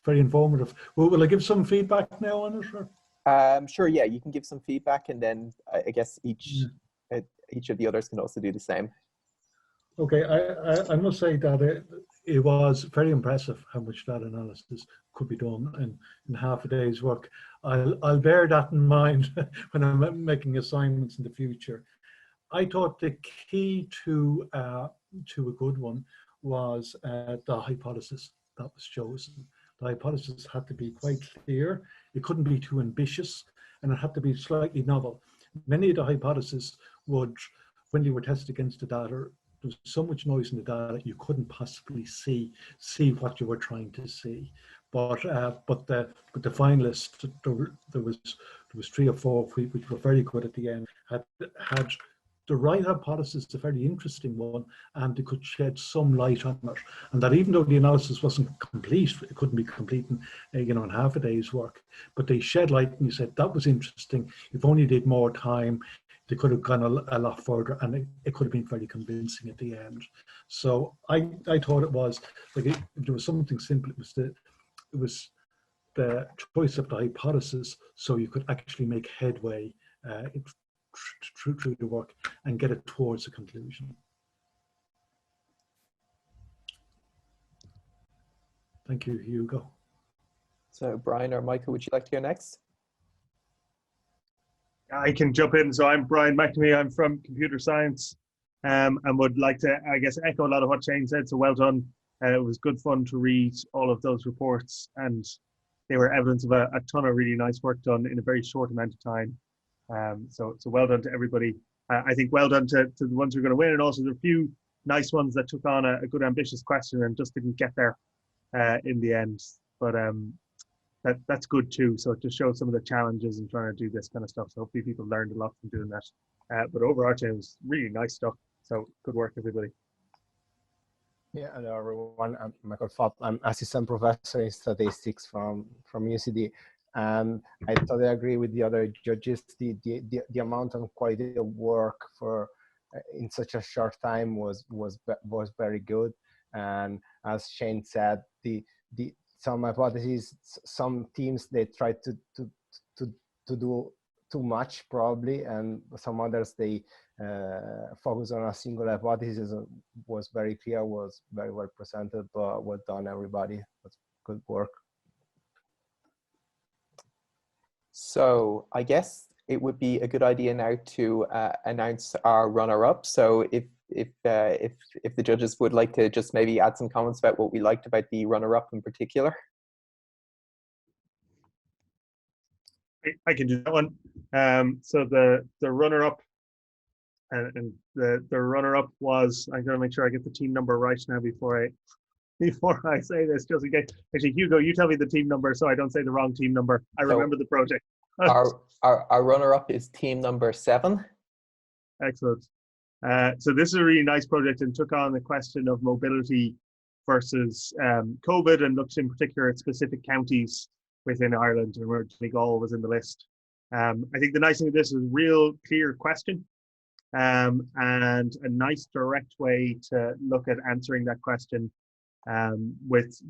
very informative. Will I give some feedback now on it? Or? Sure, yeah, you can give some feedback, and then I guess each of the others can also do the same. Okay, I must say that it was very impressive how much data analysis could be done in half a day's work. I'll bear that in mind when I'm making assignments in the future. I thought the key to a good one was the hypothesis that was chosen. The hypothesis had to be quite clear. It couldn't be too ambitious, and it had to be slightly novel. Many of the hypotheses would, when you were tested against the data, there was so much noise in the data you couldn't possibly see what you were trying to see. But the finalists, there was 3 or 4 which were very good at the end, had the right hypothesis, a very interesting one, and they could shed some light on it. And that even though the analysis wasn't complete, it couldn't be complete in half a day's work, but they shed light and you said, that was interesting. If only they did more time, they could have gone a lot further, and it could have been very convincing at the end. So I thought it was, like, if there was something simple, it was the choice of the hypothesis, so you could actually make headway through the work and get it towards a conclusion. Thank you, Hugo. So Brian or Michael, would you like to go next? I can jump in. So I'm Brian McNamee. I'm from computer science, and would like to, I guess, echo a lot of what Shane said. So well done. It was good fun to read all of those reports, and they were evidence of a ton of really nice work done in a very short amount of time. So well done to everybody. I think well done to the ones who are going to win, and also the few nice ones that took on a good ambitious question and just didn't get there in the end. But that's good too. So to show some of the challenges in trying to do this kind of stuff. So hopefully people learned a lot from doing that. But overarching, it was really nice stuff. So good work, everybody. Yeah, hello everyone. I'm Michael Fopp. I'm assistant professor in statistics from UCD. And I totally agree with the other judges. The amount of quality of work for in such a short time was very good. And as Shane said, some hypotheses, some teams, they tried to do too much probably, and some others they focus on a single hypothesis. Was very clear, was very well presented, but well done everybody. That's good work. So I guess it would be a good idea now to announce our runner-up. So if the judges would like to just maybe add some comments about what we liked about the runner-up in particular. I can do that one. So the runner-up and the runner-up was, I'm going to make sure I get the team number right now before I say this, just in case. Actually, Hugo, you tell me the team number so I don't say the wrong team number. I remember the project. Our runner-up is team number 7. Excellent. So this is a really nice project and took on the question of mobility versus COVID, and looks in particular at specific counties within Ireland, and where Donegal was in the list. I think the nice thing of this is a real clear question, and a nice direct way to look at answering that question, with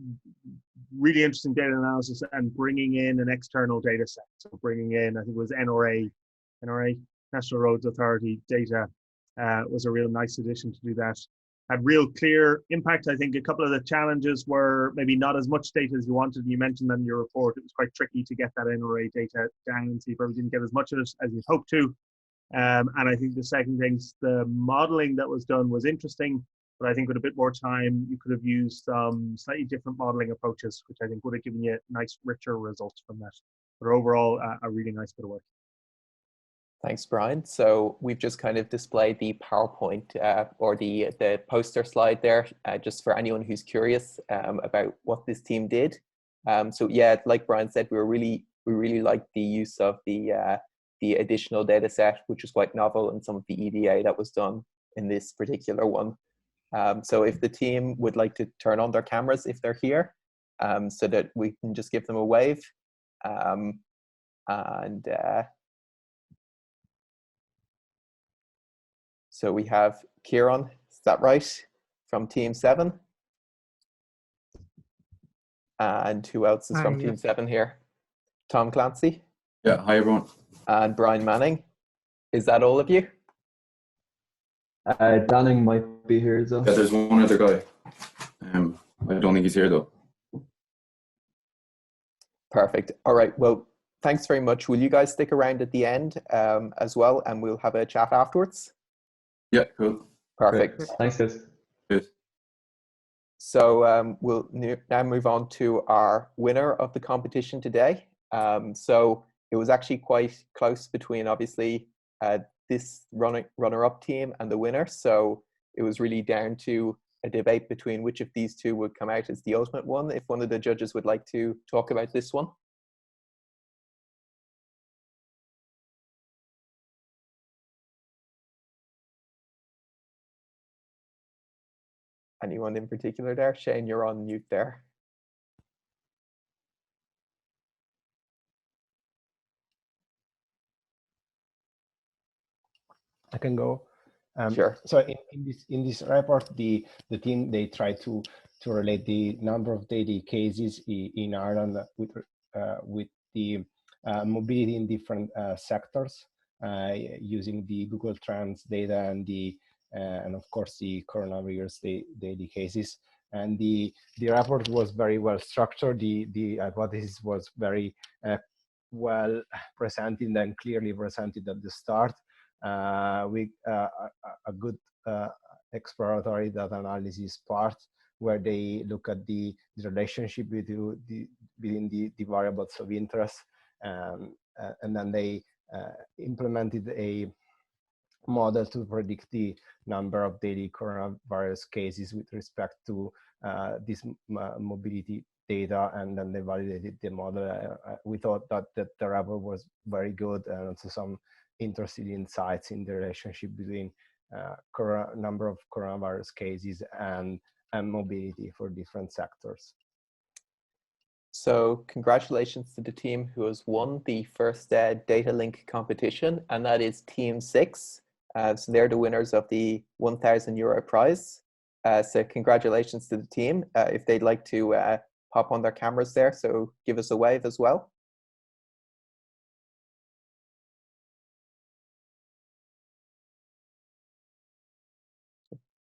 really interesting data analysis and bringing in an external data set. So bringing in, I think it was NRA, National Roads Authority data, was a real nice addition to do that. Had real clear impact. I think a couple of the challenges were maybe not as much data as you wanted. You mentioned that in your report. It was quite tricky to get that NRA data down, so you probably didn't get as much of it as you hoped to. And I think the second thing, the modeling that was done was interesting, but I think with a bit more time, you could have used some slightly different modeling approaches, which I think would have given you nice, richer results from that. But overall, a really nice bit of work. Thanks, Brian. So we've just kind of displayed the PowerPoint or the poster slide there, just for anyone who's curious about what this team did. So yeah, like Brian said, we really liked the use of the additional data set, which was quite novel, and some of the EDA that was done in this particular one. So if the team would like to turn on their cameras if they're here, so that we can just give them a wave. So we have Kieran, is that right, from Team 7? And who else is Hi, from yeah. Team 7 here? Tom Clancy Yeah, hi everyone. and Brian Manning. Is that all of you? Danning might be here as well. Yeah, there's one other guy. I don't think he's here though. Perfect. All right. Well, thanks very much. Will you guys stick around at the end as well, and we'll have a chat afterwards? Yeah, cool. Perfect. Great. Thanks, guys. Good. So we'll now move on to our winner of the competition today. So it was actually quite close between, obviously, this runner-up team and the winner. So it was really down to a debate between which of these two would come out as the ultimate one. If one of the judges would like to talk about this one. Anyone in particular there? Shane, you're on mute there. I can go. Sure. So in this report, the team, they try to relate the number of daily cases in Ireland with the mobility in different sectors using the Google Trends data and of course the coronavirus daily cases. And the report was very well structured. The hypothesis was very well presented and clearly presented at the start. With a good exploratory data analysis part where they look at the relationship between the variables of interest, and then they implemented a model to predict the number of daily coronavirus cases with respect to this mobility data, and then they validated the model. We thought that the report was very good, and also some interesting insights in the relationship between number of coronavirus cases and mobility for different sectors. So congratulations to the team who has won the first DataLink competition, and that is Team 6. So they're the winners of the €1,000 prize. So congratulations to the team. If they'd like to pop on their cameras there, so give us a wave as well.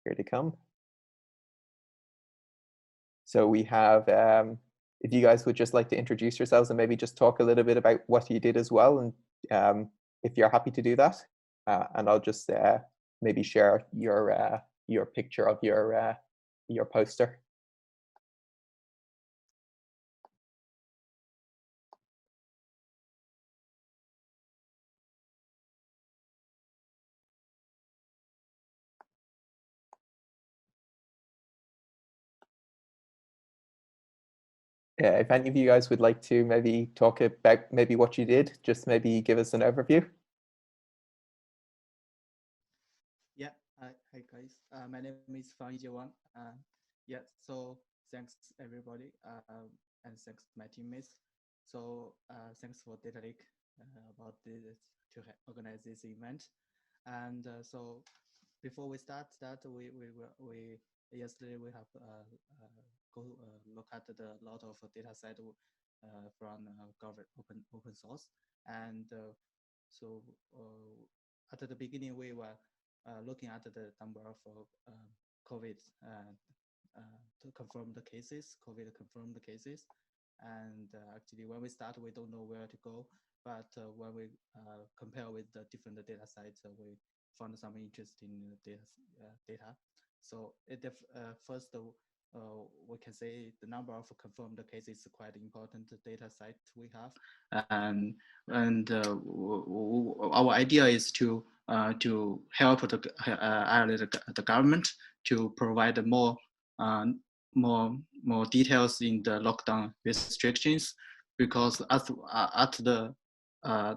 Here to come. So we have, if you guys would just like to introduce yourselves and maybe just talk a little bit about what you did as well, and if you're happy to do that, and I'll just maybe share your picture of your poster. If any of you guys would like to maybe talk about maybe what you did, just maybe give us an overview. Yeah, hi guys. My name is Fang Jiwan. Yeah, so thanks everybody, and thanks to my teammates. So thanks for DataLink about to organize this event. And so before we start that, we yesterday we have go look at the lot of data set from government open source, and so at the beginning we were looking at the number of COVID to confirm the cases, COVID confirmed cases, and actually when we start we don't know where to go, but when we compare with the different data sites, we found some interesting data. So first, we can say the number of confirmed cases is quite important data set we have, and our idea is to help the government to provide more details in the lockdown restrictions, because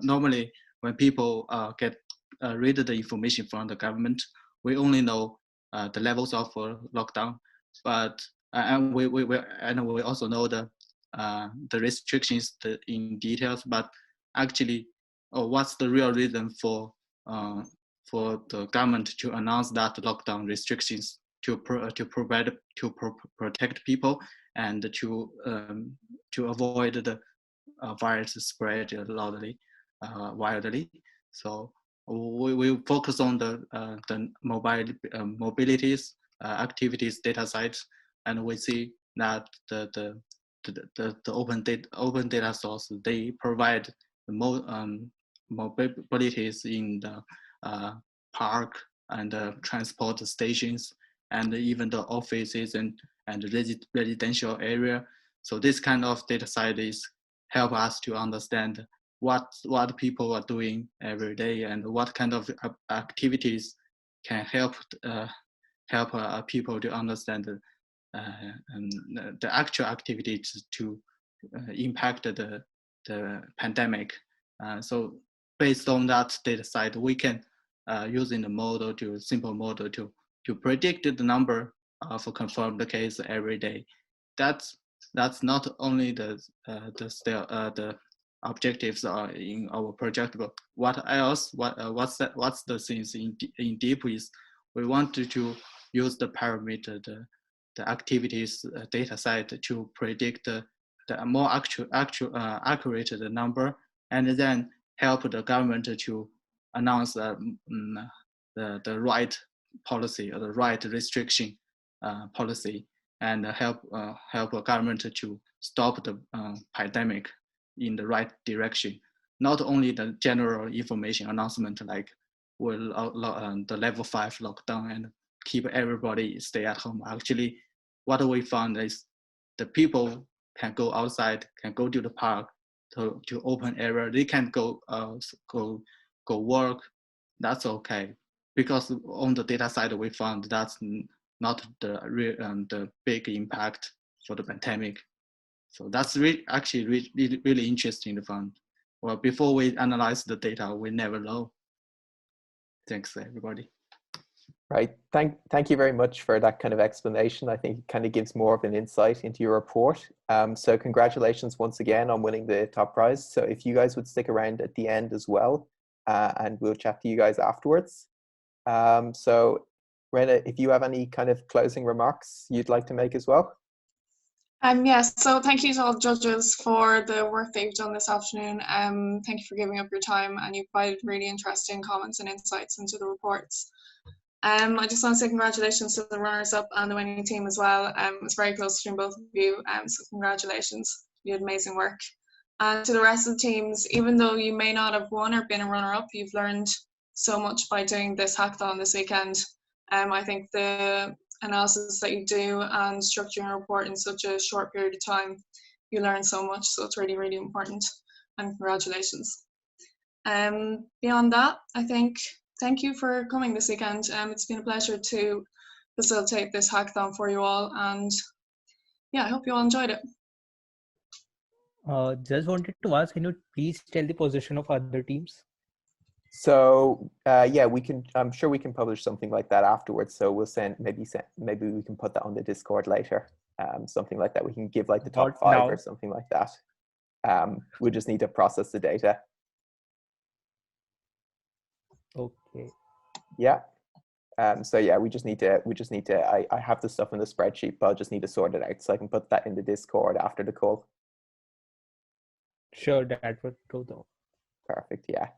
normally when people read the information from the government, we only know the levels of lockdown, but and we also know the restrictions in details, but actually what's the real reason for the government to announce that lockdown restrictions, protect people and to avoid the virus spread widely. So we focus on the mobilities activities data sites, and we see that the open data source, they provide the mobilities in the park and transport stations and even the offices and residential area. So this kind of data site is help us to understand what people are doing every day and what kind of activities can help people to understand the actual activities to impact the pandemic. So based on that data set, we can using the model simple model to predict the number of confirmed cases every day. That's not only the objectives are in our project, but what else? What's the things in deep is we want to use the parameter the activities data set to predict the more accurate the number, and then help the government to announce the right policy or the right restriction policy, and help a government to stop the pandemic in the right direction. Not only the general information announcement like the level 5 lockdown and keep everybody stay at home. Actually, what we found is the people can go outside, can go to the park, to open area. They can go work. That's okay, because on the data side we found that's not the big impact for the pandemic. So that's actually really interesting to find. Well, before we analyze the data, we never know. Thanks, everybody. Right. Thank you very much for that kind of explanation. I think it kind of gives more of an insight into your report. So congratulations once again on winning the top prize. So if you guys would stick around at the end as well, and we'll chat to you guys afterwards. So Rena, if you have any kind of closing remarks you'd like to make as well. Yes, so thank you to all the judges for the work that you've done this afternoon. Thank you for giving up your time, and you provided really interesting comments and insights into the reports. I just want to say congratulations to the runners-up and the winning team as well. It's very close between both of you, so congratulations. You did amazing work. And to the rest of the teams, even though you may not have won or been a runner-up, you've learned so much by doing this hackathon this weekend. I think the analysis that you do and structuring a report in such a short period of time, you learn so much, so it's really, really important, and congratulations. Beyond that, I think thank you for coming this weekend. It's been a pleasure to facilitate this hackathon for you all, and yeah, I hope you all enjoyed it. Just wanted to ask, can you please tell the position of other teams? So yeah, we can. I'm sure we can publish something like that afterwards. So we'll maybe we can put that on the Discord later. Something like that. We can give like the top 5 or something like that. We just need to process the data. Okay. Yeah. So yeah, we just need to. I have the stuff in the spreadsheet, but I'll just need to sort it out so I can put that in the Discord after the call. Sure, that would do though. Perfect. Yeah.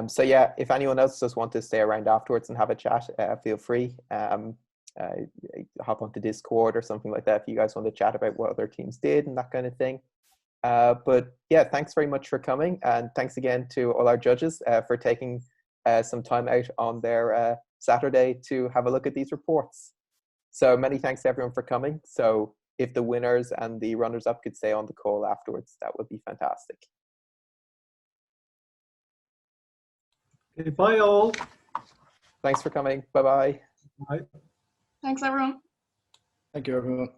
So yeah, if anyone else just want to stay around afterwards and have a chat, feel free. Hop onto Discord or something like that if you guys want to chat about what other teams did and that kind of thing. But yeah, thanks very much for coming, and thanks again to all our judges for taking some time out on their Saturday to have a look at these reports. So many thanks to everyone for coming. So if the winners and the runners-up could stay on the call afterwards, that would be fantastic. Okay, bye all. Thanks for coming. Bye-bye. Bye. Thanks, everyone. Thank you, everyone.